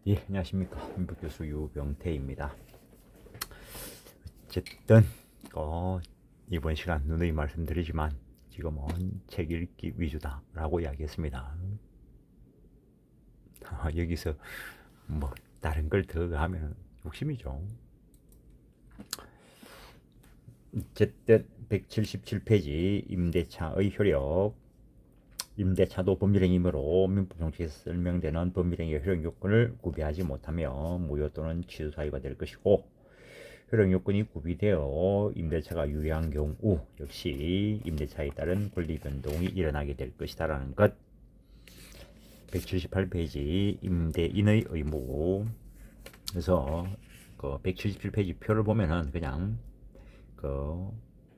예, 안녕하십니까. 민법교수 유병태입니다. 어쨌든 이번 시간 누누이 말씀드리지만 지금은 책 읽기 위주다라고 이야기했습니다. 여기서 뭐 다른 걸 더 하면 욕심이죠. 어쨌든 177페이지 임대차의 효력. 임대차도 법률행위이므로 민법정칙에서 설명되는 법률행위의 효력 요건을 구비하지 못하며 무효 또는 취소 사유가 될 것이고, 효력 요건이 구비되어 임대차가 유효한 경우 역시 임대차에 따른 권리 변동이 일어나게 될 것이다라는 것. 178페이지 임대인의 의무. 그래서 그 177페이지 표를 보면은 그냥 그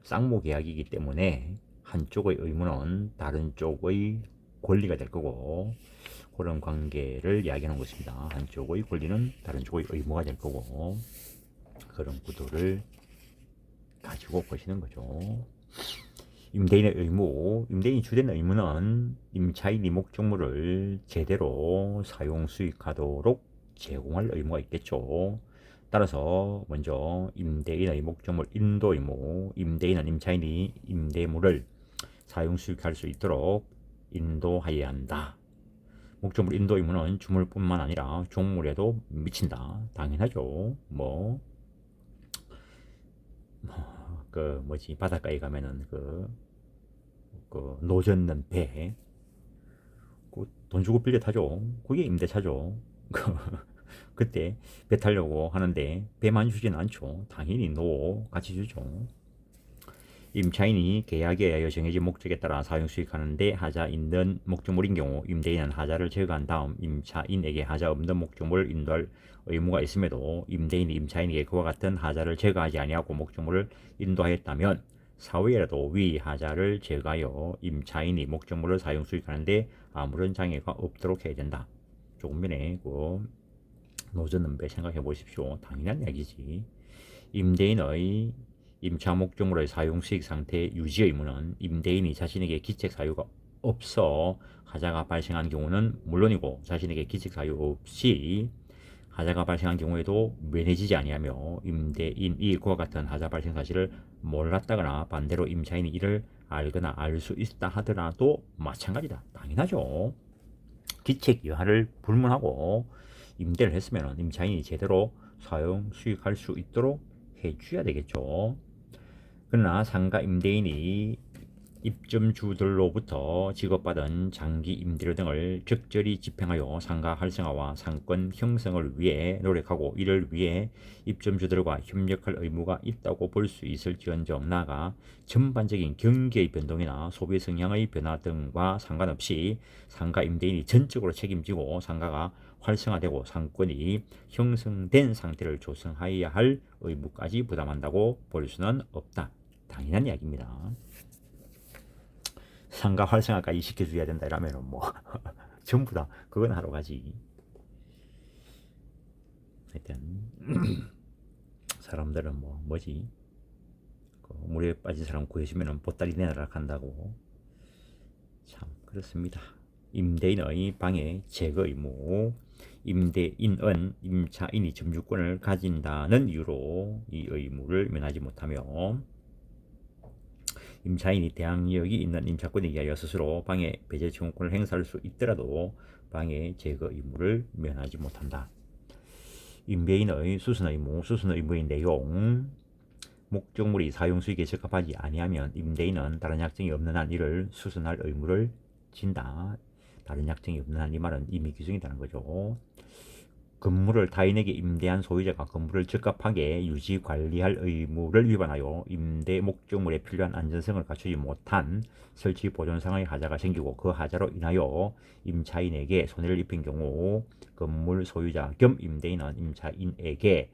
쌍무 계약이기 때문에 한쪽의 의무는 다른 쪽의 권리가 될 거고, 그런 관계를 이야기하는 것입니다. 한쪽의 권리는 다른 쪽의 의무가 될 거고, 그런 구도를 가지고 보시는 거죠. 임대인의 의무. 임대인이 주된 의무는 임차인이 목적물을 제대로 사용 수익하도록 제공할 의무가 있겠죠. 따라서 먼저 임대인의 목적물 인도 의무. 임대인은 임차인이 임대물을 사용 수익할 수 있도록 인도하여야 한다. 목적물 인도 의무는 주물뿐만 아니라 종물에도 미친다. 당연하죠. 바닷가에 가면은 노젓는 배, 돈 주고 빌려 타죠. 그게 임대차죠. 그때 배 타려고 하는데 배만 주지는 않죠. 당연히 노 같이 주죠. 임차인이 계약에 의하여 정해진 목적에 따라 사용 수익하는데 하자 있는 목적물인 경우 임대인은 하자를 제거한 다음 임차인에게 하자 없는 목적물을 인도할 의무가 있음에도 임대인이 임차인에게 그와 같은 하자를 제거하지 아니하고 목적물을 인도하였다면 사후에라도 위 하자를 제거하여 임차인이 목적물을 사용 수익하는데 아무런 장애가 없도록 해야 된다. 조금 전에 노젓는 배 생각해 보십시오. 당연한 이야기지. 임대인의 임차 목적물의 사용 수익 상태 유지 의무는 임대인이 자신에게 기책 사유가 없어 하자가 발생한 경우는 물론이고, 자신에게 기책 사유 없이 하자가 발생한 경우에도 면해지지 아니하며 임대인이 그와 같은 하자 발생 사실을 몰랐다거나 반대로 임차인이 이를 알거나 알 수 있다 하더라도 마찬가지다. 당연하죠. 기책 여하를 불문하고 임대를 했으면 임차인이 제대로 사용 수익할 수 있도록 해줘야 되겠죠. 그러나 상가 임대인이 입점주들로부터 지급받은 장기 임대료 등을 적절히 집행하여 상가 활성화와 상권 형성을 위해 노력하고, 이를 위해 입점주들과 협력할 의무가 있다고 볼 수 있을지언정, 나아가 전반적인 경기의 변동이나 소비 성향의 변화 등과 상관없이 상가 임대인이 전적으로 책임지고 상가가 활성화되고 상권이 형성된 상태를 조성하여야 할 의무까지 부담한다고 볼 수는 없다. 당연한 이야기입니다. 상가 활성화까지 시켜줘야 된다 이러면은 전부 다 그건 하러 가지. 하여튼 사람들은 물에 빠진 사람 구해주면은 보따리 내놔라 한다고. 참 그렇습니다. 임대인의 방해 제거 의무. 임대인은 임차인이 점유권을 가진다는 이유로 이 의무를 면하지 못하며 임차인이 대항력이 있는 임차권에 의하여 스스로 방해 배제 청구권을 행사할 수 있더라도 방해 제거 의무를 면하지 못한다. 임대인의 수선 의무. 수선 의무의 내용. 목적물이 사용 수익에 적합하지 아니하면 임대인은 다른 약정이 없는 한 이를 수선할 의무를 진다. 다른 약정이 없는 한 이 말은 임의 규정이라는 거죠. 건물을 타인에게 임대한 소유자가 건물을 적합하게 유지 관리할 의무를 위반하여 임대 목적물에 필요한 안전성을 갖추지 못한 설치 보존상의 하자가 생기고 그 하자로 인하여 임차인에게 손해를 입힌 경우 건물 소유자 겸 임대인은 임차인에게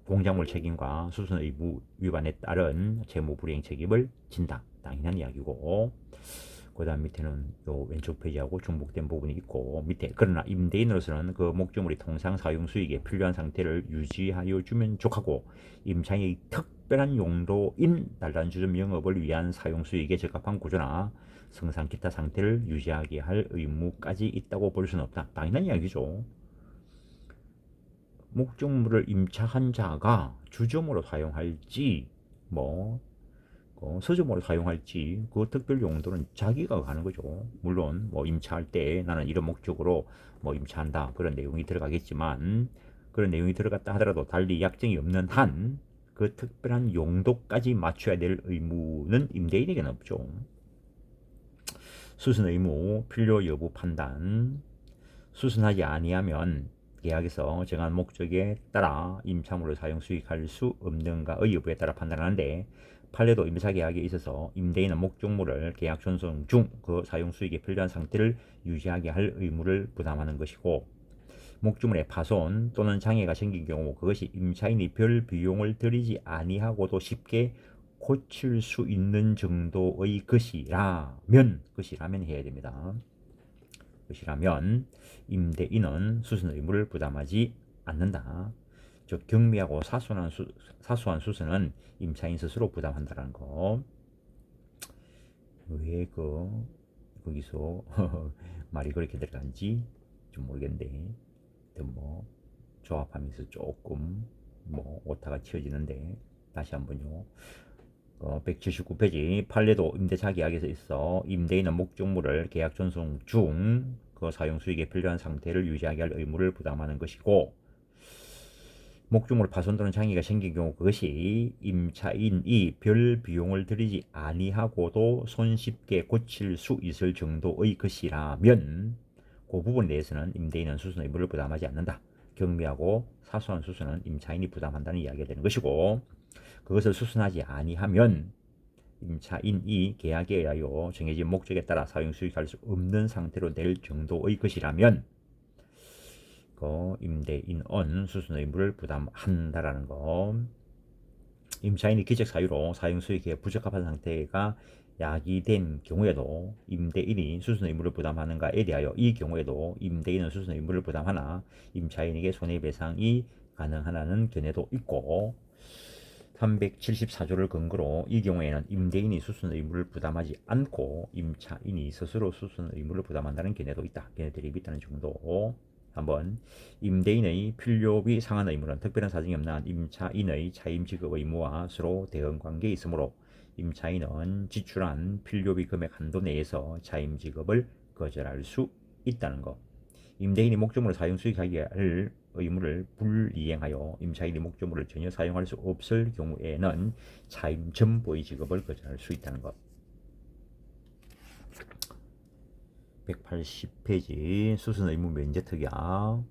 공작물 책임과 수선 의무 위반에 따른 재무 불이행 책임을 진다. 당연한 이야기고, 그 다음 밑에는 요 왼쪽 페이지하고 중복된 부분이 있고, 밑에 그러나 임대인으로서는 그 목적물이 통상 사용 수익에 필요한 상태를 유지하여 주면 족하고 임차인의 특별한 용도인 단란주점 영업을 위한 사용 수익에 적합한 구조나 생산 기타 상태를 유지하게 할 의무까지 있다고 볼 수는 없다. 당연한 이야기죠. 목적물을 임차한 자가 주점으로 사용할지 서점으로 사용할지 그 특별 용도는 자기가 가는 거죠. 물론 임차할 때 나는 이런 목적으로 임차한다 그런 내용이 들어가겠지만 그런 내용이 들어갔다 하더라도 달리 약정이 없는 한 그 특별한 용도까지 맞춰야 될 의무는 임대인에게는 없죠. 수선 의무 필요 여부 판단 수선하지 아니하면 계약에서 정한 목적에 따라 임차물을 사용 수익할 수 없는가의 여부에 따라 판단하는데 판례도 임차계약에 있어서 임대인은 목적물을 계약 존속 중 그 사용 수익에 필요한 상태를 유지하게 할 의무를 부담하는 것이고 목적물의 파손 또는 장애가 생긴 경우 그것이 임차인이 별 비용을 들이지 아니하고도 쉽게 고칠 수 있는 정도의 것이라면 해야 됩니다. 것이라면 임대인은 수선 의무를 부담하지 않는다. 즉 경미하고 사소한 수선은 임차인 스스로 부담한다는 거. 왜 거기서 말이 그렇게 들어간지 좀 모르겠는데 조합하면서 조금 오타가 치어지는데 다시 한번요. 179페이지 판례도 임대차 계약에서 있어 임대인은 목적물을 계약 존속 중 그 사용 수익에 필요한 상태를 유지하게 할 의무를 부담하는 것이고 목적물 파손 또는 장애가 생긴 경우 그것이 임차인이 별 비용을 들이지 아니하고도 손쉽게 고칠 수 있을 정도의 것이라면 그 부분에 대해서는 임대인은 수선 의무를 부담하지 않는다. 경미하고 사소한 수선은 임차인이 부담한다는 이야기가 되는 것이고 그것을 수선하지 아니하면 임차인이 계약에 의하여 정해진 목적에 따라 사용 수익할 수 없는 상태로 낼 정도의 것이라면 임대인은 수선 의무를 부담한다라는 거. 임차인이 기적 사유로 사용 수익에 부적합한 상태가 야기된 경우에도 임대인이 수선 의무를 부담하는가에 대하여 이 경우에도 임대인은 수선 의무를 부담하나 임차인에게 손해배상이 가능하다는 견해도 있고 374조를 근거로 이 경우에는 임대인이 수선 의무를 부담하지 않고 임차인이 스스로 수선 의무를 부담한다는 견해도 있다. 견해들이 있다는 정도. 한번 임대인의 필요비 상한 의무는 특별한 사정이 없는 한 임차인의 차임 지급 의무와 서로 대응 관계에 있으므로 임차인은 지출한 필요비 금액 한도 내에서 차임 지급을 거절할 수 있다는 것. 임대인이 목적물을 사용 수익하게 할 의무를 불이행하여 임차인이 목적물을 전혀 사용할 수 없을 경우에는 차임 전부의 지급을 거절할 수 있다는 것. 180페이지 수선 의무 면제 특약.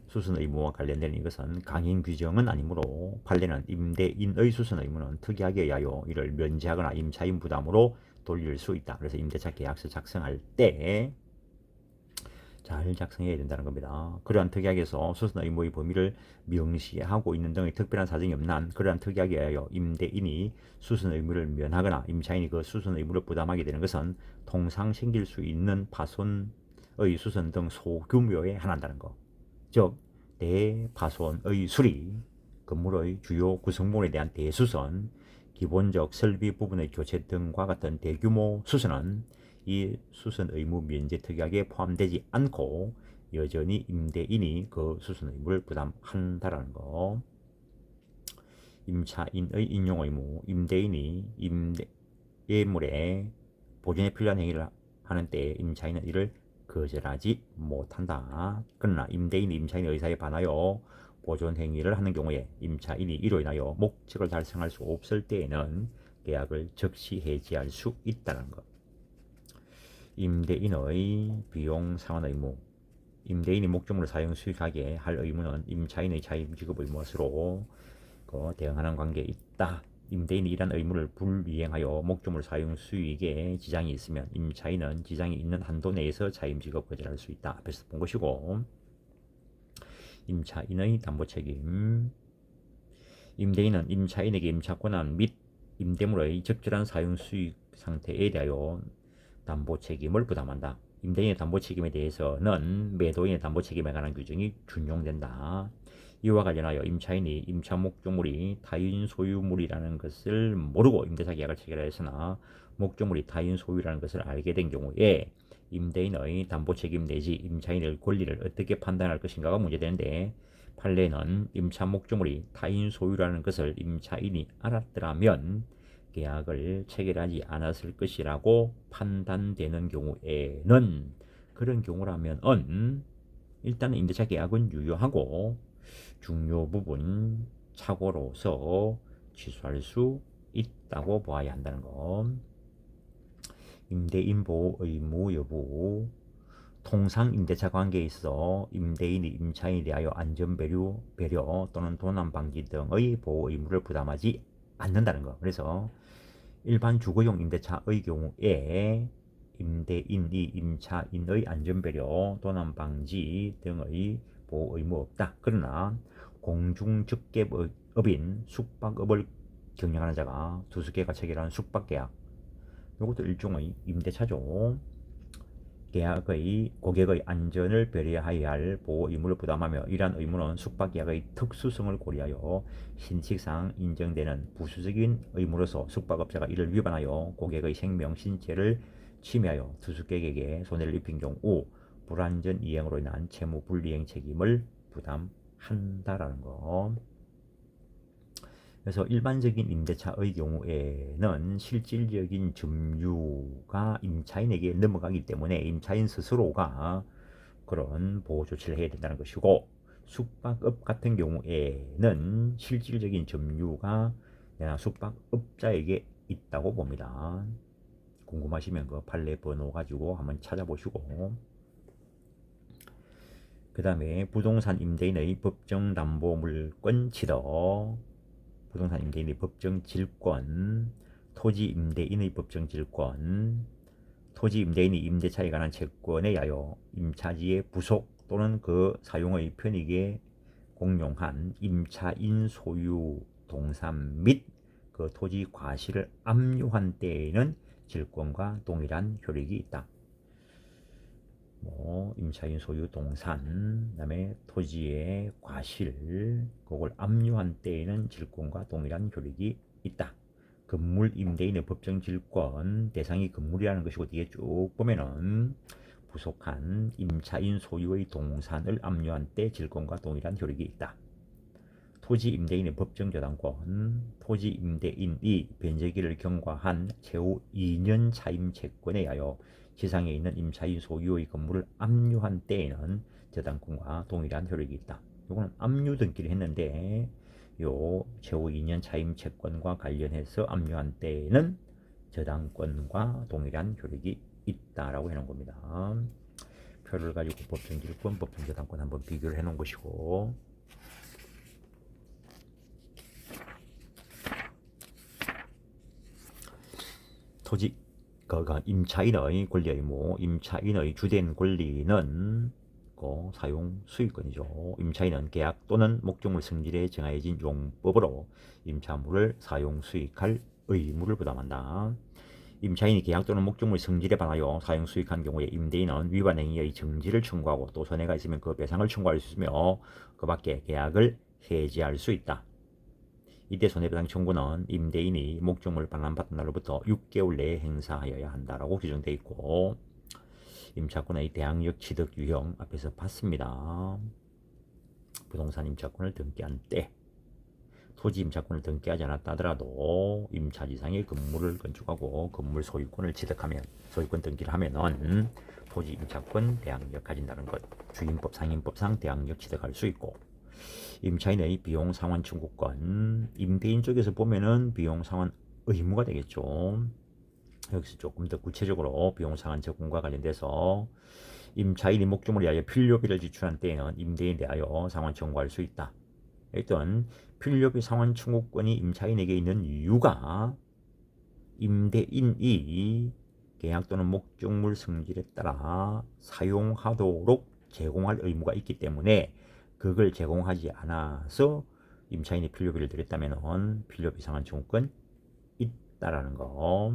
수선 의무와 관련된 이것은 강행 규정은 아니므로 판례는 임대인의 수선 의무는 특약에 의하여 이를 면제하거나 임차인 부담으로 돌릴 수 있다. 그래서 임대차 계약서 작성할 때 잘 작성해야 된다는 겁니다. 그러한 특약에서 수선 의무의 범위를 명시하고 있는 등의 특별한 사정이 없는 한 그러한 특약에 의하여 임대인이 수선 의무를 면하거나 임차인이 그 수선 의무를 부담하게 되는 것은 통상 생길 수 있는 파손의 수선 등 소규모에 한한다는 것. 즉 대파손의 수리, 건물의 주요 구성물에 대한 대수선, 기본적 설비 부분의 교체 등과 같은 대규모 수선은 이 수선 의무 면제 특약에 포함되지 않고 여전히 임대인이 그 수선 의무를 부담한다라는 거. 임차인의 인용 의무, 임대인이 임대물의 보존에 필요한 행위를 하는 때 임차인은 이를 거절하지 못한다. 그러나 임대인이 임차인의 의사에 반하여 보존 행위를 하는 경우에 임차인이 이로 인하여 목적을 달성할 수 없을 때에는 계약을 즉시 해지할 수 있다는 것. 임대인의 비용 상환 의무. 임대인이 목적물을 사용 수익하게 할 의무는 임차인의 차임 지급 의무로 대응하는 관계에 있다. 임대인이 이러한 의무를 불이행하여 목적물 사용 수익에 지장이 있으면 임차인은 지장이 있는 한도 내에서 차임 지급 거절할 수 있다. 앞에서 본 것이고 임차인의 담보 책임. 임대인은 임차인에게 임차 권한 및 임대물의 적절한 사용 수익 상태에 대하여 담보 책임을 부담한다. 임대인의 담보 책임에 대해서는 매도인의 담보 책임에 관한 규정이 준용된다. 이와 관련하여 임차인이 임차 목적물이 타인 소유물이라는 것을 모르고 임대차 계약을 체결하였으나 목적물이 타인 소유라는 것을 알게 된 경우에 임대인의 담보 책임 내지 임차인의 권리를 어떻게 판단할 것인가가 문제되는데, 판례는 임차 목조물이 타인 소유라는 것을 임차인이 알았더라면 계약을 체결하지 않았을 것이라고 판단되는 경우에는, 그런 경우라면은 일단은 임대차 계약은 유효하고 중요 부분 착오로서 취소할 수 있다고 보아야 한다는 것. 임대인 보호 의무 여부. 통상 임대차 관계에 있어서 임대인이 임차인에 대하여 안전 배려 또는 도난 방지 등의 보호 의무를 부담하지 않는다는 것. 그래서 일반 주거용 임대차의 경우에 임대인이 임차인의 안전 배려, 도난 방지 등의 보호 의무 없다. 그러나 공중접객업인 숙박업을 경영하는 자가 투숙계가 체결한 숙박계약, 이것도 일종의 임대차죠. 계약의 고객의 안전을 배려해야 할 보호 의무를 부담하며, 이러한 의무는 숙박계약의 특수성을 고려하여 신칙상 인정되는 부수적인 의무로서 숙박업자가 이를 위반하여 고객의 생명, 신체를 침해하여 투숙객에게 손해를 입힌 경우 불완전 이행으로 인한 채무 불이행 책임을 부담한다라는 거. 그래서 일반적인 임대차의 경우에는 실질적인 점유가 임차인에게 넘어가기 때문에 임차인 스스로가 그런 보호 조치를 해야 된다는 것이고, 숙박업 같은 경우에는 실질적인 점유가 숙박업자에게 있다고 봅니다. 궁금하시면 그 판례 번호 가지고 한번 찾아보시고, 그 다음에 부동산 임대인의 법정 담보물권 취득, 부동산 임대인의 법정 질권, 토지 임대인의 법정 질권, 토지 임대인이 임대차에 관한 채권에 의하여 임차지의 부속 또는 그 사용의 편익에 공용한 임차인 소유 동산 및 그 토지 과실을 압류한 때에는 질권과 동일한 효력이 있다. 임차인 소유 동산, 그다음에 토지의 과실, 그걸 압류한 때에는 질권과 동일한 효력이 있다. 건물 임대인의 법정 질권 대상이 건물이라는 것이고, 뒤에 쭉 보면은 부속한 임차인 소유의 동산을 압류한 때 질권과 동일한 효력이 있다. 토지 임대인의 법정 저당권, 토지 임대인이 변제기를 경과한 최후 2년 차임 채권에 의하여 지상에 있는 임차인 소유의 건물을 압류한 때에는 저당권과 동일한 효력이 있다. 이거는 압류 등기를 했는데 요 최후 2년 차임 채권과 관련해서 압류한 때에는 저당권과 동일한 효력이 있다라고 해놓은 겁니다. 표를 가지고 법정질권, 법정저당권 한번 비교를 해놓은 것이고, 토지 임차인의 권리 의무, 임차인의 주된 권리는 사용 수익권이죠. 임차인은 계약 또는 목적물 성질에 정해진 용법으로 임차물을 사용 수익할 의무를 부담한다. 임차인이 계약 또는 목적물 성질에 반하여 사용 수익한 경우에 임대인은 위반 행위의 정지를 청구하고 또 손해가 있으면 그 배상을 청구할 수 있으며, 그 밖에 계약을 해지할 수 있다. 이때 손해배상 청구는 임대인이 목적물 반환받은 날로부터 6개월 내에 행사하여야 한다라고 규정되어 있고, 임차권의 대항력 취득 유형 앞에서 봤습니다. 부동산 임차권을 등기한 때, 토지 임차권을 등기하지 않았다 하더라도 임차지상의 건물을 건축하고 건물 소유권을 취득하면, 소유권 등기를 하면은 토지 임차권 대항력 가진다는 것, 주임법 상임법상 대항력 취득할 수 있고, 임차인의 비용 상환 청구권, 임대인 쪽에서 보면은 비용 상환 의무가 되겠죠. 여기서 조금 더 구체적으로 비용 상환 적용과 관련돼서 임차인이 목적물을 위하여 필요비를 지출한 때에는 임대인에 대하여 상환 청구할 수 있다. 일단 필요비 상환 청구권이 임차인에게 있는 이유가 임대인이 계약 또는 목적물 성질에 따라 사용하도록 제공할 의무가 있기 때문에, 그걸 제공하지 않아서 임차인이 필요비를 드렸다면 필요비 상환 청구권 있다라는 거.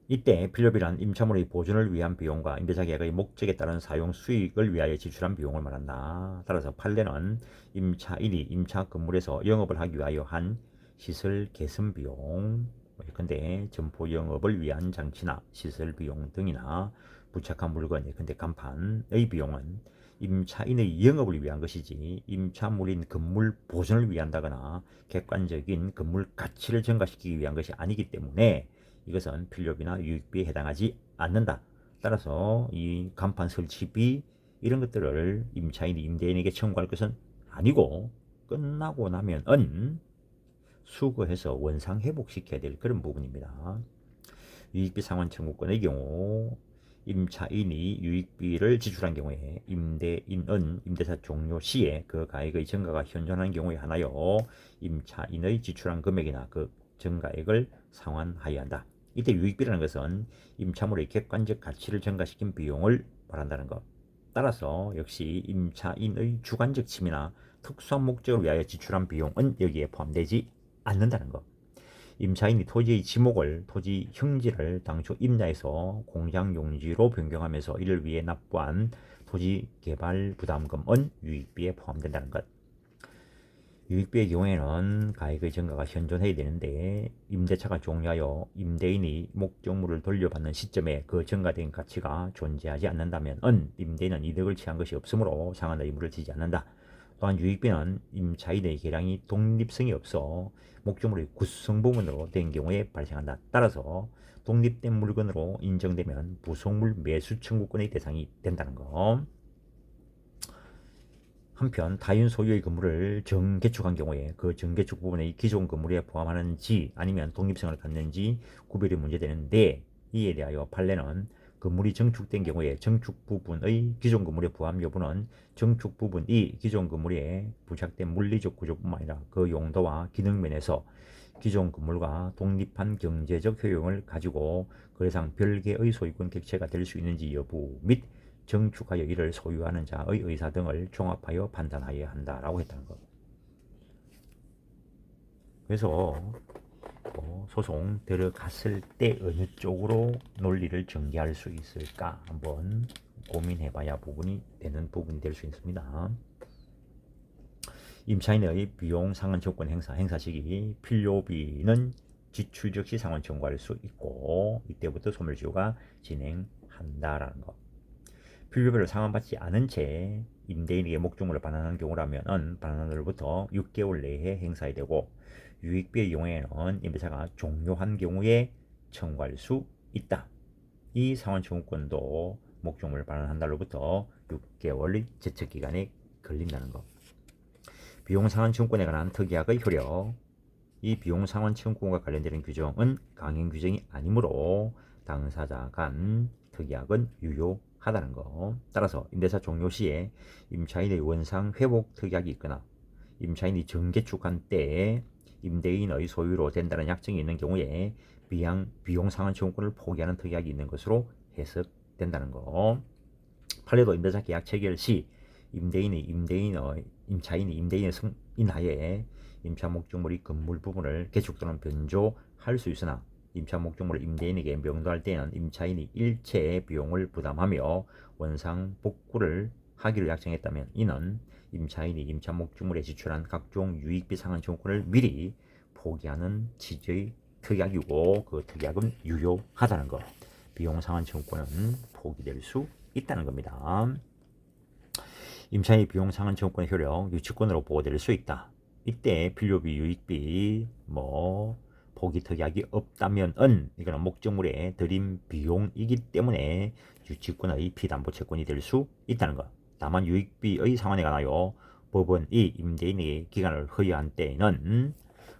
이때 필요비란 임차물의 보존을 위한 비용과 임대차 계약의 목적에 따른 사용 수익을 위하여 지출한 비용을 말한다. 따라서 판례는 임차인이 임차 건물에서 영업을 하기 위하여 한 시설 개선 비용, 예컨대 점포 영업을 위한 장치나 시설 비용 등이나 부착한 물건, 예컨대 간판의 비용은 임차인의 영업을 위한 것이지 임차물인 건물 보존을 위한다거나 객관적인 건물 가치를 증가시키기 위한 것이 아니기 때문에 이것은 필요비나 유익비에 해당하지 않는다. 따라서 이 간판 설치비 이런 것들을 임차인이 임대인에게 청구할 것은 아니고, 끝나고 나면은 수거해서 원상 회복시켜야 될 그런 부분입니다. 유익비 상환 청구권의 경우 임차인이 유익비를 지출한 경우에 임대인은 임대사 종료 시에 그 가액의 증가가 현존하는 경우에 하나여 임차인의 지출한 금액이나 그 증가액을 상환하여야 한다. 이때 유익비라는 것은 임차물의 객관적 가치를 증가시킨 비용을 말한다는 것. 따라서 역시 임차인의 주관적 침해나 특수한 목적을 위하여 지출한 비용은 여기에 포함되지 않는다는 것. 임차인이 토지의 지목을, 토지 형지를 당초 임야에서 공장 용지로 변경하면서 이를 위해 납부한 토지 개발 부담금은 유익비에 포함된다는 것. 유익비의 경우에는 가액의 증가가 현존해야 되는데 임대차가 종료하여 임대인이 목적물을 돌려받는 시점에 그 증가된 가치가 존재하지 않는다면 임대인은 이득을 취한 것이 없으므로 상환 의무를 지지 않는다. 또한 유익비는 임차인의 계량이 독립성이 없어 목적물의 구성 부분으로 된 경우에 발생한다. 따라서 독립된 물건으로 인정되면 부속물 매수 청구권의 대상이 된다는 것. 한편 타인 소유의 건물을 정개축한 경우에 그 정개축 부분의 기존 건물에 포함하는지 아니면 독립성을 갖는지 구별이 문제되는데, 이에 대하여 판례는 건물이 정축된 경우에 정축 부분의 기존 건물의 포함 여부는 정축 부분이 기존 건물에 부착된 물리적 구조뿐만 아니라 그 용도와 기능 면에서 기존 건물과 독립한 경제적 효용을 가지고 거래상 별개의 소유권 객체가 될 수 있는지 여부 및 정축하여 이를 소유하는 자의 의사 등을 종합하여 판단하여야 한다라고 했다는 것. 그래서 소송 들어갔을 때 어느 쪽으로 논리를 전개할 수 있을까 한번 고민해봐야 되는 부분이 될 수 있습니다. 임차인의 비용 상환 청구권 행사 시기 필요비는 지출 즉시 상환 청구할 수 있고 이때부터 소멸시효가 진행한다라는 것. 필요비를 상환받지 않은 채 임대인에게 목적물을 반환한 경우라면 반환한 날로부터 6개월 내에 행사해야 되고, 유익비의 경우에는 임대차가 종료한 경우에 청구할 수 있다. 이 상환 청구권도 목적물 반환한 날로부터 6개월의 제척기간에 걸린다는 것. 비용 상환 청구권에 관한 특약의 효력. 이 비용 상환 청구권과 관련되는 규정은 강행 규정이 아니므로 당사자 간 특약은 유효하다는 것. 따라서 임대차 종료 시에 임차인의 원상 회복 특약이 있거나 임차인이 정개축한 때에 임대인의 소유로 된다는 약정이 있는 경우에 비용 상환 청구권을 포기하는 특약이 있는 것으로 해석된다는 것. 판례도 임대차 계약 체결 시 임차인이 임대인의 승인하에 임차 목적물이 건물 부분을 개축 또는 변조할 수 있으나 임차 목적물을 임대인에게 명도할 때는 임차인이 일체의 비용을 부담하며 원상 복구를 하기로 약정했다면 이는 임차인이 임차 목적물에 지출한 각종 유익비 상환 청구권을 미리 포기하는 취지의 특약이고 그 특약은 유효하다는 것. 비용 상환 청구권은 포기될 수 있다는 겁니다. 임차인의 비용 상환 청구권의 효력 유치권으로 보호될 수 있다. 이때 필요비, 유익비, 포기 특약이 없다면은 이거는 목적물의 들인 비용이기 때문에 유치권의 피담보 채권이 될 수 있다는 것. 다만 유익비의 상환에 관하여 법원이 임대인에게 기간을 허용한 때에는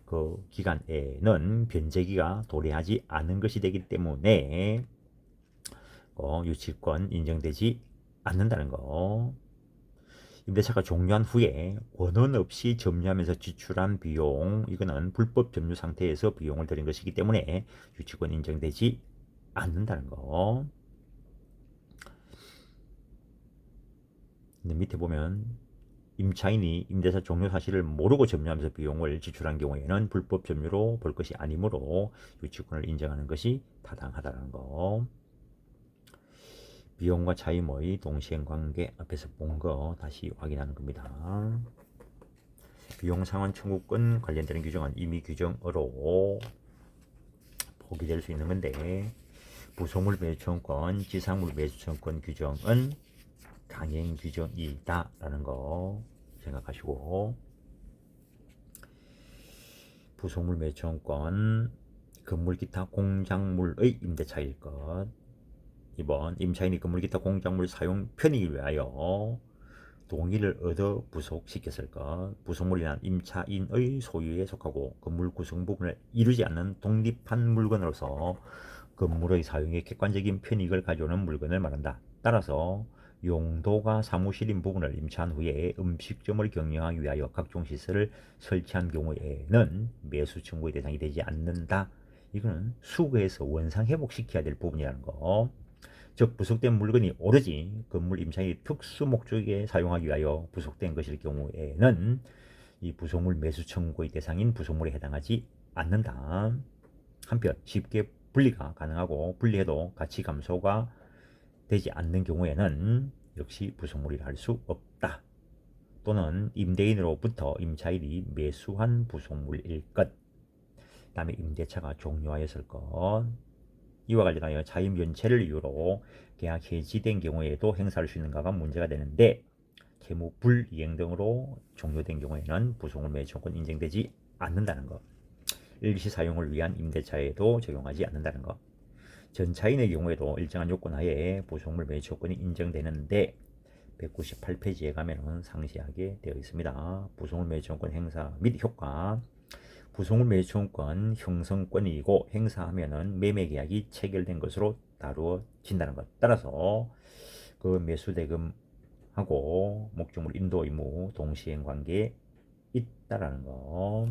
그 기간에는 변제기가 도래하지 않은 것이 되기 때문에 유치권 인정되지 않는다는 거. 임대차가 종료한 후에 권한 없이 점유하면서 지출한 비용, 이거는 불법 점유 상태에서 비용을 들인 것이기 때문에 유치권 인정되지 않는다는 거. 근데 밑에 보면 임차인이 임대차 종료 사실을 모르고 점유하면서 비용을 지출한 경우에는 불법 점유로 볼 것이 아니므로 유치권을 인정하는 것이 타당하다는 거. 비용과 차임의 동시행 관계 앞에서 본 거 다시 확인하는 겁니다. 비용 상환 청구권 관련되는 규정은 임의 규정으로 포기될 수 있는 건데 부속물 매수청권, 지상물 매수청권 규정은 강행 규정이다라는 거 생각하시고 부속물 매수청권 건물 기타 공작물의 임대차일 것 2번 임차인이 건물 기타 공작물 사용 편의를 위하여 동의를 얻어 부속시켰을 것 부속물이란 임차인의 소유에 속하고 건물 구성 부분을 이루지 않는 독립한 물건으로서 건물의 사용에 객관적인 편익을 가져오는 물건을 말한다. 따라서 용도가 사무실인 부분을 임차한 후에 음식점을 경영하기 위하여 각종 시설을 설치한 경우에는 매수 청구의 대상이 되지 않는다. 이거는 수거해서 원상 회복시켜야 될 부분이라는 거. 즉 부속된 물건이 오로지 건물 임차인이 특수 목적에 사용하기 위하여 부속된 것일 경우에는 이 부속물 매수 청구의 대상인 부속물에 해당하지 않는다. 한편 쉽게 분리가 가능하고 분리해도 가치 감소가 되지 않는 경우에는 역시 부속물이라 할 수 없다. 또는 임대인으로부터 임차인이 매수한 부속물일 것. 그 다음에 임대차가 종료하였을 것. 이와 관련하여 자임 연체를 이유로 계약 해지된 경우에도 행사할 수 있는가가 문제가 되는데 채무 불이행 등으로 종료된 경우에는 부속물 매수청권 인정되지 않는다는 것. 일시 사용을 위한 임대차에도 적용하지 않는다는 것. 전차인의 경우에도 일정한 요건 하에 부속물 매수청권이 인정되는데 198페이지에 가면 상세하게 되어 있습니다. 부속물 매수청권 행사 및 효과. 부속물 매수청권 형성권이고 행사하면은 매매계약이 체결된 것으로 다루어진다는 것. 따라서 그 매수대금하고 목적물 인도 의무 동시행 관계에 있다라는 것.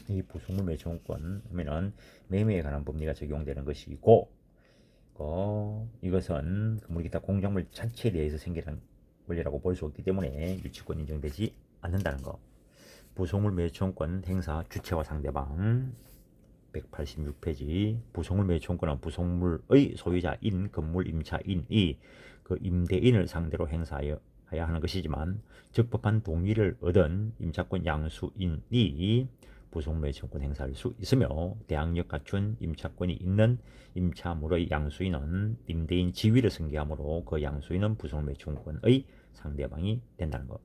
이 부속물 매수청권 하면은 매매에 관한 법리가 적용되는 것이고 이것은 건물 기타 공작물 자체에 대해서 생기는 권리라고 볼 수 없기 때문에 유치권 인정되지 않는다는 것. 부속물 매수청권 행사 주체와 상대방 186페이지 부속물 매수청권은 부속물의 소유자인 건물 임차인이 그 임대인을 상대로 행사하여야 하는 것이지만 적법한 동의를 얻은 임차권 양수인이 부속물 매수청권 행사할 수 있으며 대항력 갖춘 임차권이 있는 임차물의 양수인은 임대인 지위를 승계하므로 그 양수인은 부속물 매수청권의 상대방이 된다는 것.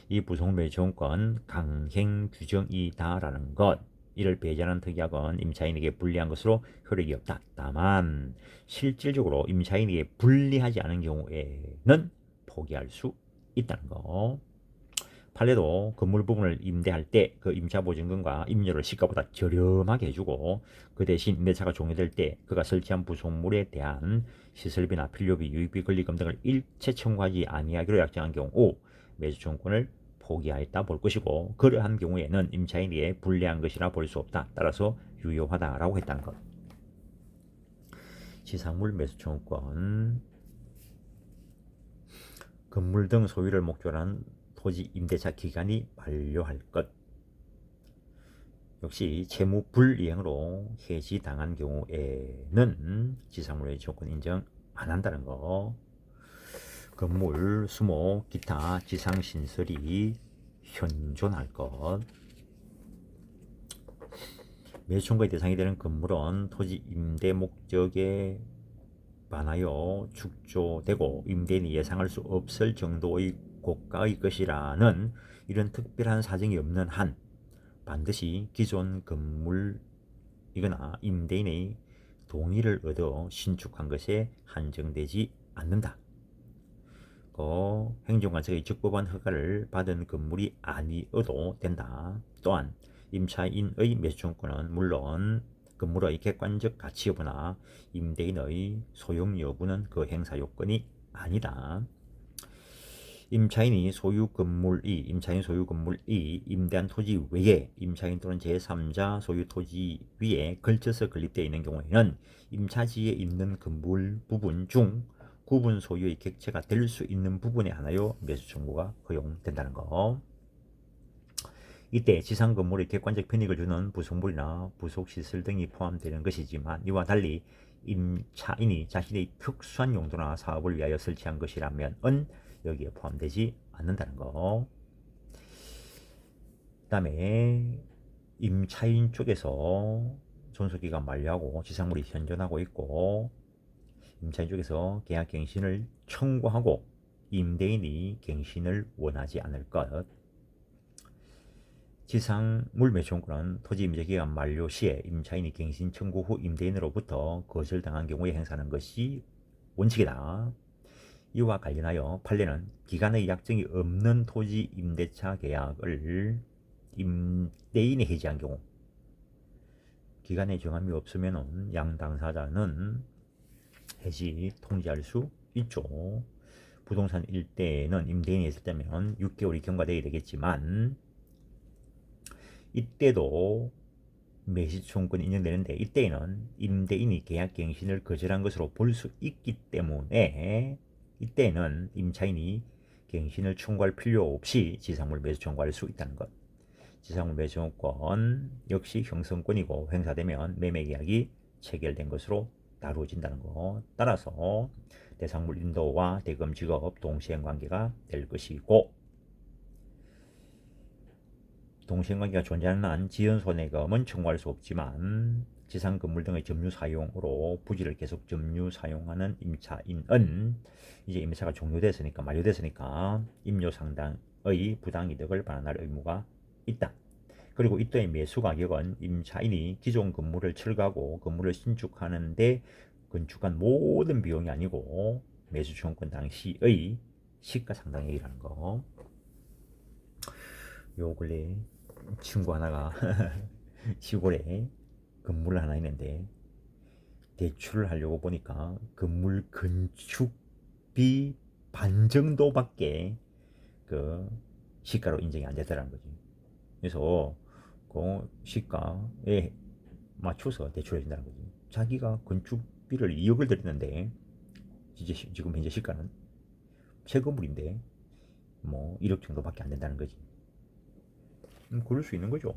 이 부속물 매수청권 강행 규정이다라는 것. 이를 배제하는 특약은 임차인에게 불리한 것으로 효력이 없다. 다만 실질적으로 임차인에게 불리하지 않은 경우에는 포기할 수 있다는 거. 판례도 건물 부분을 임대할 때 그 임차보증금과 임료를 시가보다 저렴하게 해주고 그 대신 임대차가 종료될 때 그가 설치한 부속물에 대한 시설비나 필요비, 유익비, 권리금 등을 일체 청구하지 아니하기로 약정한 경우 매수청권을 포기하였다 볼 것이고 그러한 경우에는 임차인에게 불리한 것이라 볼 수 없다. 따라서 유효하다라고 했다는 것. 지상물 매수청권 건물 등 소유를 목적으로 한 토지 임대차 기간이 만료할 것. 역시 채무 불이행으로 해지당한 경우에는 지상물 매수청권 인정 안 한다는 거. 건물, 수목, 기타 지상신설이 현존할 것. 매수청구의 대상이 되는 건물은 토지 임대 목적에 반하여 축조되고 임대인이 예상할 수 없을 정도의 고가의 것이라는 이런 특별한 사정이 없는 한 반드시 기존 건물이거나 임대인의 동의를 얻어 신축한 것에 한정되지 않는다. 행정관청의 적법한 허가를 받은 건물이 아니어도 된다. 또한 임차인의 매수청구는 물론 건물의 객관적 가치 여부나 임대인의 소용 여부는 그 행사 요건이 아니다. 임차인 소유 건물이 임대한 토지 외에 임차인 또는 제3자 소유 토지 위에 걸쳐서 건립되어 있는 경우에는 임차지에 있는 건물 부분 중 구분 소유의 객체가 될 수 있는 부분에 한하여 매수 청구가 허용된다는 거. 이때 지상 건물의 객관적 편익을 주는 부속물이나 부속시설 등이 포함되는 것이지만 이와 달리 임차인이 자신의 특수한 용도나 사업을 위하여 설치한 것이라면 여기에 포함되지 않는다는 거. 그 다음에 임차인 쪽에서 존속기간 만료하고 지상물이 현존하고 있고 임차인 쪽에서 계약 갱신을 청구하고 임대인이 갱신을 원하지 않을 것. 지상물 매수권은 토지 임대 기간 만료 시에 임차인이 갱신 청구 후 임대인으로부터 거절당한 경우에 행사하는 것이 원칙이다. 이와 관련하여 판례는 기간의 약정이 없는 토지 임대차 계약을 임대인이 해지한 경우 기간의 정함이 없으면 양 당사자는 해지 통지할 수 있죠. 부동산 일대는 임대인이 있을 때면 6개월이 경과되어야 되겠지만 이때도 매수청구권이 인정되는데 이때에는 임대인이 계약 갱신을 거절한 것으로 볼 수 있기 때문에 이때에는 임차인이 갱신을 청구할 필요 없이 지상물 매수 청구할 수 있다는 것. 지상물 매수권 역시 형성권이고 행사되면 매매계약이 체결된 것으로 다루어진다는 것. 따라서 대상물 인도와 대금 지급 동시행관계가 될 것이고 동시행관계가 존재하는 한 지연손해금은 청구할 수 없지만 지상건물 등의 점유 사용으로 부지를 계속 점유 사용하는 임차인은 이제 임차가 종료됐으니까 만료됐으니까 임료 상당의 부당이득을 반환할 의무가 있다. 그리고 이때의 매수 가격은 임차인이 기존 건물을 철거하고 건물을 신축하는데 건축한 모든 비용이 아니고 매수청구권 당시의 시가상당액이라는 거. 요 근래 친구 하나가 시골에 건물 하나 있는데 대출을 하려고 보니까 건물 건축비 반 정도밖에 그 시가로 인정이 안 되더라는 거지. 그래서 그 시가에 맞춰서 대출해 준다는 거지. 자기가 건축비를 2억을 들였는데 이제 지금 현재 시가는 새 건물인데 뭐 1억 정도밖에 안 된다는 거지. 그럴 수 있는 거죠.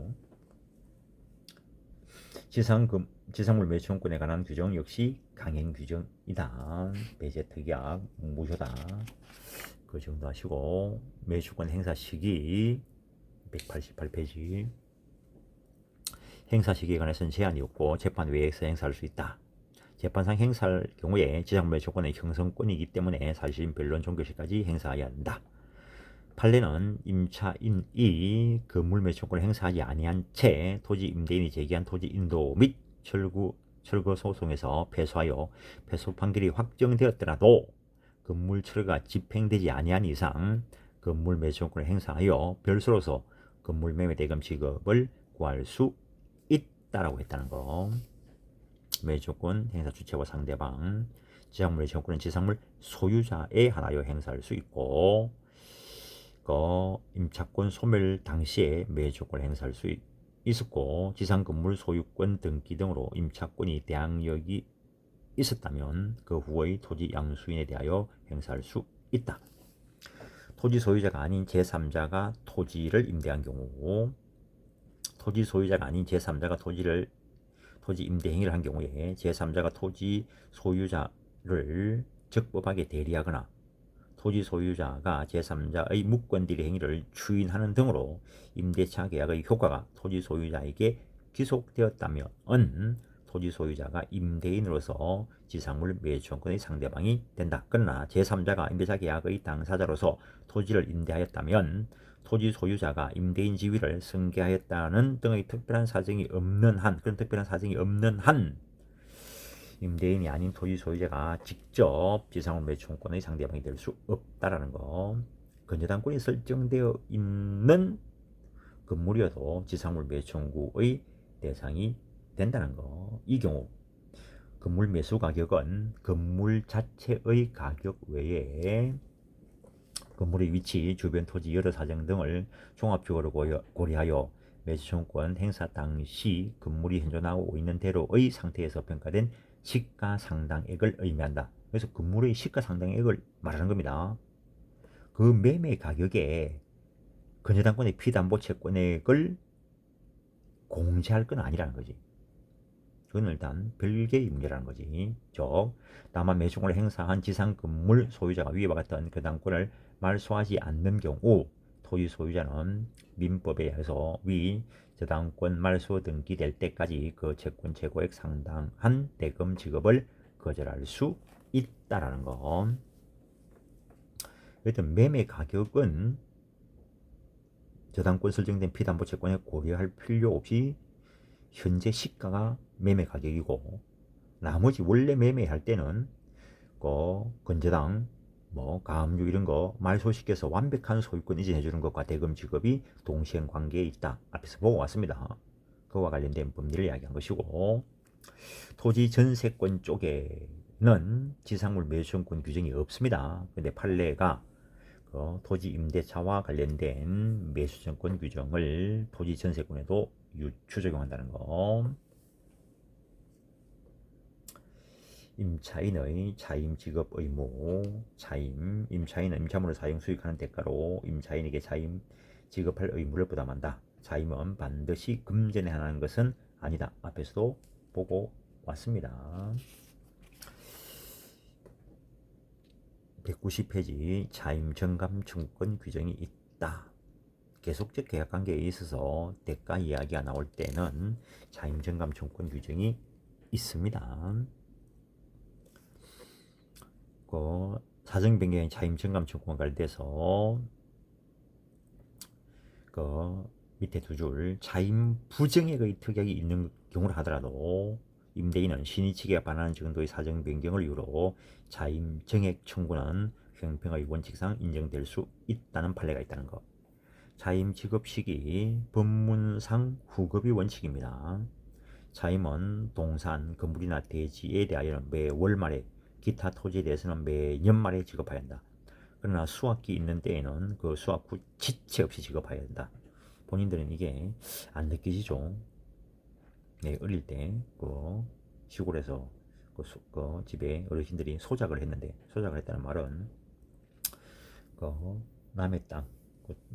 지상물 매수권에 관한 규정 역시 강행 규정이다. 배제 특약 무효다. 그 정도 하시고 매수권 행사 시기 188페이지 행사 시기에 관해서는 제한이 없고 재판 외에서 행사할 수 있다. 재판상 행사할 경우에 지상물 매수권의 형성권이기 때문에 사실인 변론 종결시까지 행사해야 한다. 판례는 임차인이 건물 매수권을 행사하지 아니한 채 토지 임대인이 제기한 토지 인도 및 철거 소송에서 패소하여 패소 판결이 확정되었더라도 건물 철거가 집행되지 아니한 이상 건물 매수권을 행사하여 별수로서 건물 매매 대금 지급을 구할 수 있다라고 했다는 거. 매수권 행사 주체와 상대방 지상물 매수권은 지상물 소유자에 하나여 행사할 수 있고 임차권 소멸 당시에 매수권을 행사할 수 있었고 지상건물 소유권 등기 등으로 임차권이 대항력이 있었다면 그 후의 토지 양수인에 대하여 행사할 수 있다. 토지 소유자가 아닌 제3자가 토지를 임대한 경우 토지 소유자가 아닌 제3자가 토지 임대 행위를 한 경우에 제3자가 토지 소유자를 적법하게 대리하거나 토지 소유자가 제3자의 무권들의 행위를 추인하는 등으로 임대차 계약의 효과가 토지 소유자에게 귀속되었다면 토지 소유자가 임대인으로서 지상물 매수권의 상대방이 된다. 그러나 제3자가 임대차 계약의 당사자로서 토지를 임대하였다면 토지 소유자가 임대인 지위를 승계하였다는 등의 특별한 사정이 없는 한 임대인이 아닌 토지 소유자가 직접 지상물 매수권의 상대방이 될 수 없다라는 거. 건재당권이 설정되어 있는 건물이어도 지상물 매수청구의 대상이 된다는 거. 이 경우 건물 매수 가격은 건물 자체의 가격 외에 건물의 위치, 주변 토지 여러 사정 등을 종합적으로 고려하여 매수청구권 행사 당시 건물이 현존하고 있는 대로의 상태에서 평가된 시가상당액을 의미한다. 그래서 건물의 시가상당액을 말하는 겁니다. 그 매매 가격에 건재당권의 피담보 채권액을 공제할 건 아니라는 거지. 그건 일단 별개의 문제라는 거지. 즉, 다만 매수권을 행사한 지상건물 소유자가 위와 같은 그 당권을 말소하지 않는 경우 토지 소유자는 민법에 의해서 위 저당권 말소 등기될 때까지 그 채권 재고액 상당한 대금 지급을 거절할 수 있다라는 거. 일단 매매 가격은 저당권 설정된 피담보 채권에 고려할 필요 없이 현재 시가가 매매 가격이고, 나머지 원래 매매할 때는 그 건저당 가압류 이런 거 말소시켜서 완벽한 소유권 이전해 주는 것과 대금 지급이 동시행 관계에 있다. 앞에서 보고 왔습니다. 그와 관련된 법리를 이야기한 것이고, 토지 전세권 쪽에는 지상물 매수권권 규정이 없습니다. 근데 판례가 그 토지 임대차와 관련된 매수전권 규정을 토지 전세권에도 유추 적용한다는 거. 임차인의 차임 지급 의무. 임차인은 임차물을 사용 수익하는 대가로 임차인에게 차임 지급할 의무를 부담한다. 차임은 반드시 금전에 하는 것은 아니다. 앞에서도 보고 왔습니다. 190페이지 차임 정감 청구권 규정이 있다. 계속적 계약 관계에 있어서 대가 이야기가 나올 때는 차임 정감 청구권 규정이 있습니다. 그 사정 변경의 차임 정감 청구권 관련돼서 그 밑에 두 줄 차임 부정액의 특약이 있는 경우를 하더라도 임대인은 신의 측에 반하는 정도의 사정 변경을 이유로 차임 정액 청구는 형평의 원칙상 인정될 수 있다는 판례가 있다는 것. 차임 지급 시기 법문상 후급이 원칙입니다. 차임은 동산, 건물이나 대지에 대하여는 매월 말에, 기타 토지에 대해서는 매년 말에 지급해야 한다. 그러나 수확기 있는 때에는 그 수확 후 지체 없이 지급해야 된다. 본인들은 이게 안 느끼시죠? 네, 어릴 때 그 시골에서 그 집에 어르신들이 소작을 했다는 말은 그 남의 땅,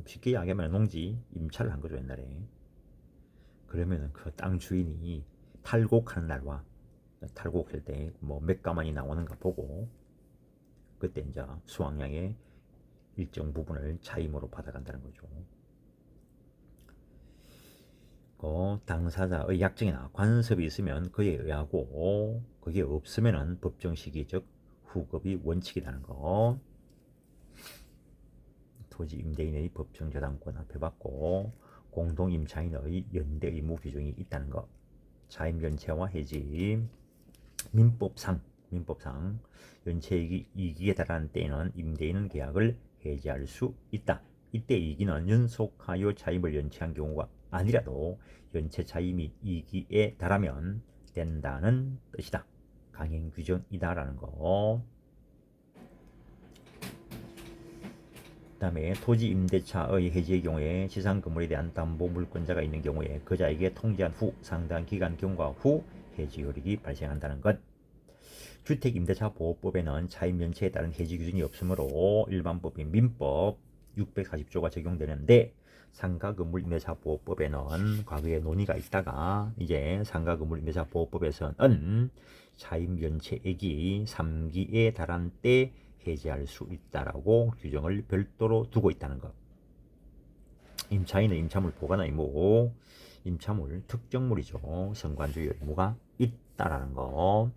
쉽게 이야기하면 농지 임차를 한 거죠, 옛날에. 그러면은 그 땅 주인이 탈곡하는 날과 탈곡할 때 몇 가만이 나오는가 보고, 그때 이제 수확량의 일정 부분을 차임으로 받아간다는 거죠. 당사자의 약정이나 관습이 있으면 그에 의하고, 그게 없으면은 법정 시기 즉 후급이 원칙이라는 거. 토지 임대인의 법정 저당권 앞에 받고 공동 임차인의 연대 의무 규정이 있다는 것. 차임 연체와 해지. 민법상 연체 이익에 달하는 때에는 임대인은 계약을 해지할 수 있다. 이때 이익은 연속하여 차임을 연체한 경우가 아니라도 연체 차임이 이익에 달하면 된다는 뜻이다. 강행 규정이다라는 거. 그 다음에 토지 임대차의 해지의 경우에 지상 건물에 대한 담보 물권자가 있는 경우에 그자에게 통지한 후 상당 기간 경과 후 해지 효력이 발생한다는 것. 주택임대차보호법에는 차임 연체에 따른 해지 규정이 없으므로 일반법인 민법 640조가 적용되는데, 상가건물임대차보호법에는 과거에 논의가 있다가 이제 상가건물임대차보호법에서는 차임 연체액이 3기에 달한 때 해지할 수 있다라고 규정을 별도로 두고 있다는 것. 임차인은 임차물 보관 의무, 임차물 특정물이죠. 선관주의 의무가 있다라는 거.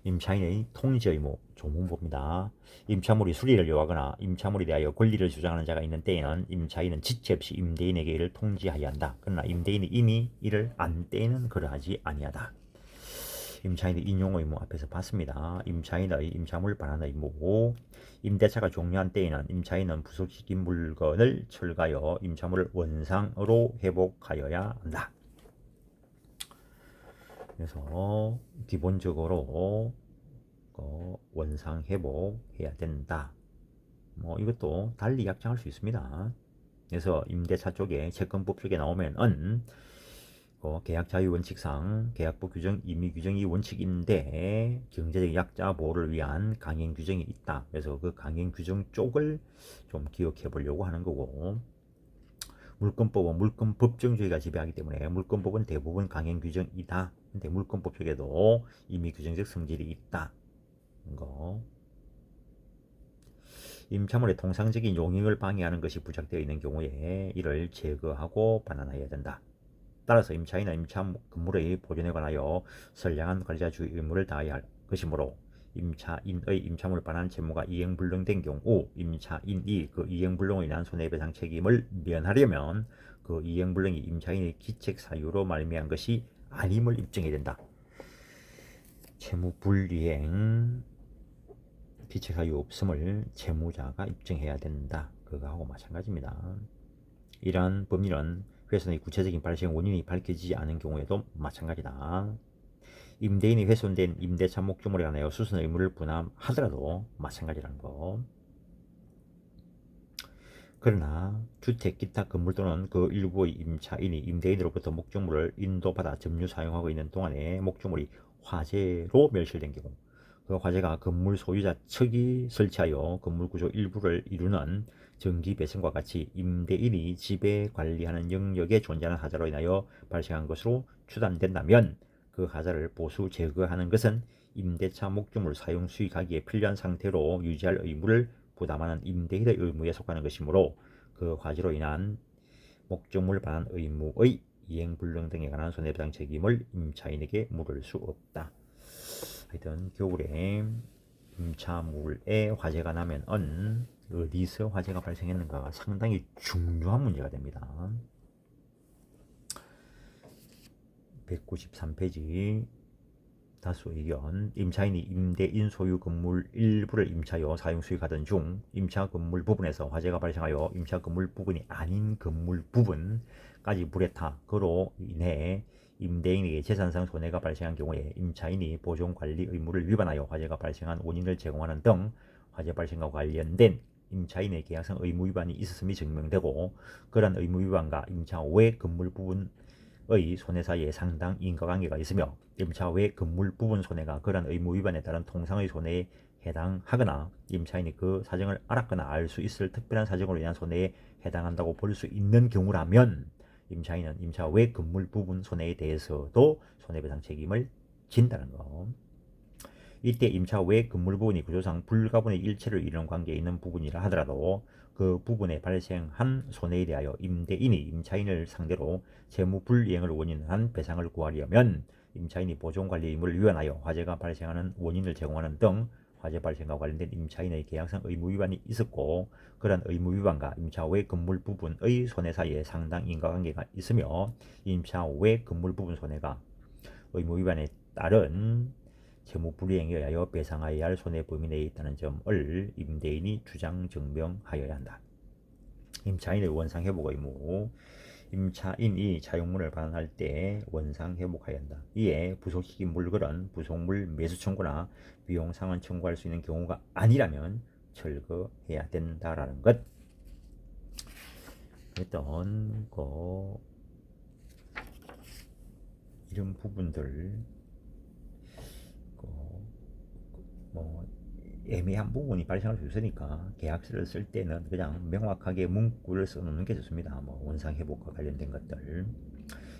임차인의 통지 의무, 조문법입니다. 임차물이 수리를 요하거나 임차물에 대하여 권리를 주장하는 자가 있는 때에는 임차인은 지체 없이 임대인에게 이를 통지하여야 한다. 그러나 임대인이 이미 이를 안 때에는 그러하지 아니하다. 임차인의 인용 의무 앞에서 봤습니다. 임차인의 임차물 반환 의무. 임대차가 종료한 때에는 임차인은 부속시킨 물건을 철거하여 임차물을 원상으로 회복하여야 한다. 그래서 기본적으로 원상 회복해야 된다. 이것도 달리 약정할 수 있습니다. 그래서 임대차 쪽에 채권법 쪽에 나오면은 계약 자유 원칙상 계약법 규정, 임의 규정이 원칙인데 경제적 약자 보호를 위한 강행 규정이 있다. 그래서 그 강행 규정 쪽을 좀 기억해 보려고 하는 거고, 물권법은 물권 법정주의가 지배하기 때문에 물권법은 대부분 강행 규정이다. 근데 물권법 쪽에도 임의 규정적 성질이 있다. 거. 임차물의 통상적인 용익을 방해하는 것이 부착되어 있는 경우에 이를 제거하고 반환하여야 된다. 따라서 임차인은 임차 건물의 보존에 관하여 선량한 관리자주의 의무를 다해야 할 것이므로 임차인의 임차물 반환 채무가 이행불능된 경우 임차인이 그 이행불능으로 인한 손해배상 책임을 면하려면 그 이행불능이 임차인의 기책 사유로 말미암은 것이 아님을 입증해야 된다. 채무불이행 기책 사유 없음을 채무자가 입증해야 된다. 그거하고 마찬가지입니다. 이러한 법률은 훼손의 구체적인 발생 원인이 밝혀지지 않은 경우에도 마찬가지다. 임대인이 훼손된 임대차 목조물에 관하여 수선 의무를 부담하더라도 마찬가지라는 거. 그러나 주택 기타 건물 또는 그 일부의 임차인이 임대인으로부터 목조물을 인도받아 점유 사용하고 있는 동안에 목조물이 화재로 멸실된 경우 그 화재가 건물 소유자 측이 설치하여 건물 구조 일부를 이루는 전기 배선과 같이 임대인이 지배 관리하는 영역에 존재하는 하자로 인하여 발생한 것으로 추단된다면 그 하자를 보수 제거하는 것은 임대차 목조물 사용 수익하기에 필요한 상태로 유지할 의무를 부담하는 임대인의 의무에 속하는 것이므로 그 화재로 인한 목조물 반환 의무의 이행불능 등에 관한 손해배상 책임을 임차인에게 물을 수 없다. 하여튼 겨울에 임차물에 화재가 나면 어디서 화재가 발생했는가가 상당히 중요한 문제가 됩니다. 193페이지 다수 의견. 임차인이 임대인 소유 건물 일부를 임차하여 사용 수익하던 중 임차 건물 부분에서 화재가 발생하여 임차 건물 부분이 아닌 건물 부분까지 불에 타 그로 인해 임대인에게 재산상 손해가 발생한 경우에 임차인이 보존관리 의무를 위반하여 화재가 발생한 원인을 제공하는 등 화재 발생과 관련된 임차인의 계약상 의무 위반이 있었음이 증명되고 그러한 의무 위반과 임차 외 건물 부분의 손해 사이에 상당 인과관계가 있으며 임차 외 건물 부분 손해가 그러한 의무 위반에 따른 통상의 손해에 해당하거나 임차인이 그 사정을 알았거나 알 수 있을 특별한 사정으로 인한 손해에 해당한다고 볼 수 있는 경우라면 임차인은 임차 외 건물 부분 손해에 대해서도 손해배상 책임을 진다는 거. 이때 임차 외 건물 부분이 구조상 불가분의 일체를 이루는 관계에 있는 부분이라 하더라도 그 부분에 발생한 손해에 대하여 임대인이 임차인을 상대로 채무 불이행을 원인한 배상을 구하려면 임차인이 보존관리 의무를 위반하여 화재가 발생하는 원인을 제공하는 등 화재 발생과 관련된 임차인의 계약상 의무 위반이 있었고 그러한 의무 위반과 임차 외 건물 부분의 손해 사이에 상당 인과관계가 있으며 임차 외 건물 부분 손해가 의무 위반에 따른 채무 불이행에 의하여 배상하여야 할 손해 범위 내에 있다는 점을 임대인이 주장 증명하여야 한다. 임차인의 원상 회복 의무. 임차인이 차용물을 반환할 때 원상 회복해야 한다. 이에 부속시킨 물건은 부속물 매수 청구나 비용 상환 청구할 수 있는 경우가 아니라면 철거해야 된다라는 것. 일단 이런 부분들 뭐 애매한 부분이 발생할 수 있으니까 계약서를 쓸 때는 그냥 명확하게 문구를 써놓는 게 좋습니다. 뭐 원상회복과 관련된 것들.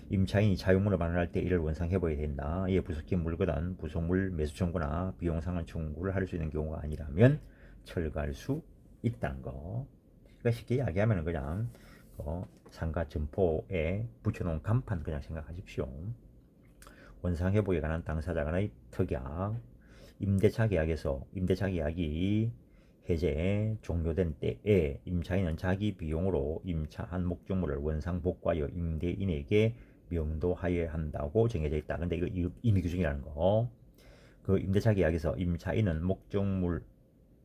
임차인이 차용물을 반환할 때 이를 원상회복해야 된다. 이에 부속된 물건은 부속물 매수 청구나 비용 상환 청구를 할 수 있는 경우가 아니라면 철거할 수 있다는 거. 그러니까 쉽게 이야기하면 그냥 상가 점포에 붙여놓은 간판 그냥 생각하십시오. 원상회복에 관한 당사자 간의 특약. 임대차 계약이 해제 종료된 때에 임차인은 자기 비용으로 임차한 목조물을 원상 복구하여 임대인에게 명도하여야 한다고 정해져 있다. 근데 이거 임의 규정이라는 거. 그 임대차 계약에서 임차인은 목조물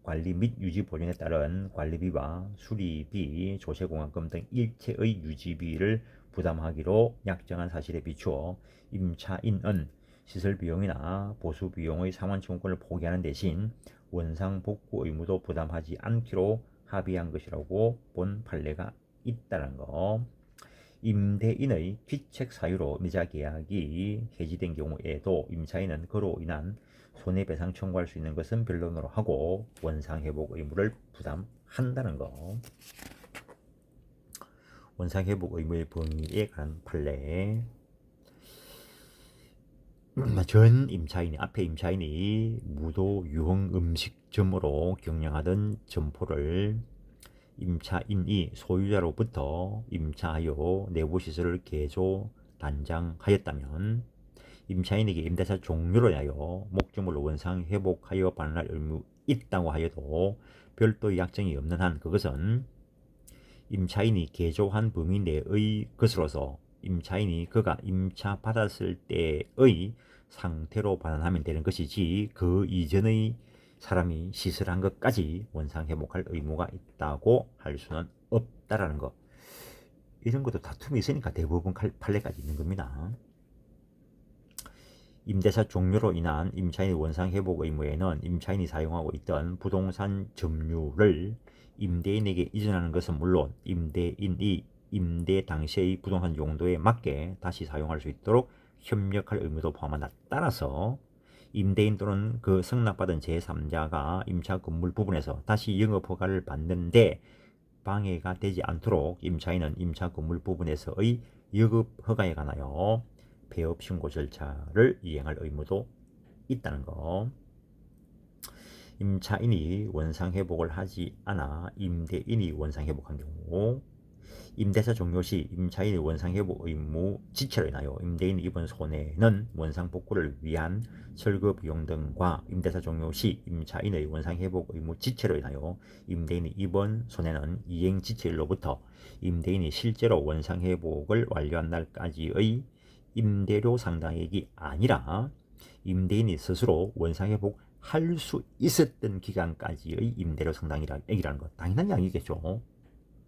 관리 및 유지 보존에 따른 관리비와 수리비, 조세공학금 등 일체의 유지비를 부담하기로 약정한 사실에 비추어 임차인은 시설 비용이나 보수 비용의 상환 청구권을 포기하는 대신 원상 복구 의무도 부담하지 않기로 합의한 것이라고 본 판례가 있다는 거. 임대인의 귀책 사유로 임대차 계약이 해지된 경우에도 임차인은 그로 인한 손해배상 청구할 수 있는 것은 변론으로 하고 원상회복 의무를 부담한다는 거. 원상회복 의무의 범위에 관한 판례. 전 임차인이 앞에 임차인이 무도 유흥 음식점으로 경영하던 점포를 임차인이 소유자로부터 임차하여 내부 시설을 개조 단장하였다면 임차인에게 임대차 종료로 인하여 목적물 원상 회복하여 반환할 의무 있다고 하여도 별도의 약정이 없는 한 그것은 임차인이 개조한 범위 내의 것으로서 임차인이 그가 임차 받았을 때의 상태로 반환하면 되는 것이지 그 이전의 사람이 시설한 것까지 원상 회복할 의무가 있다고 할 수는 없다라는 거. 이런 것도 다툼이 있으니까 대부분 판례까지 있는 겁니다. 임대차 종료로 인한 임차인의 원상 회복 의무에는 임차인이 사용하고 있던 부동산 점유를 임대인에게 이전하는 것은 물론 임대인이 임대 당시의 부동산 용도에 맞게 다시 사용할 수 있도록 협력할 의무도 포함한다. 따라서 임대인 또는 그 승낙받은 제3자가 임차 건물 부분에서 다시 영업 허가를 받는데 방해가 되지 않도록 임차인은 임차 건물 부분에서의 영업 허가에 관하여 폐업 신고 절차를 이행할 의무도 있다는 거. 임차인이 원상 회복을 하지 않아 임대인이 원상 회복한 경우 임대차 종료 시 임차인의 원상 회복 의무 지체로 인하여 임대인이 입은 손해는 원상 복구를 위한 철거 비용 등과 임대차 종료 시 임차인의 원상 회복 의무 지체로 인하여 임대인이 입은 손해는 이행 지체일로부터 임대인이 실제로 원상 회복을 완료한 날까지의 임대료 상당액이 아니라 임대인이 스스로 원상 회복할 수 있었던 기간까지의 임대료 상당액이라는 것. 당연한 이야기겠죠.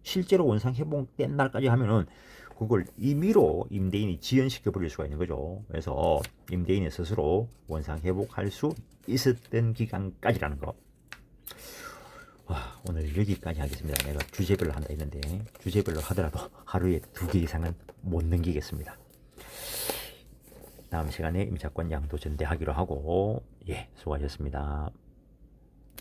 실제로 원상 회복된 날까지 하면은 그걸 임의로 임대인이 지연시켜 버릴 수가 있는 거죠. 그래서 임대인이 스스로 원상 회복할 수 있었던 기간까지라는 거. 오늘 여기까지 하겠습니다. 내가 주제별로 한다 했는데 주제별로 하더라도 하루에 2개 이상은 못 넘기겠습니다. 다음 시간에 임차권 양도 전대하기로 하고, 수고하셨습니다.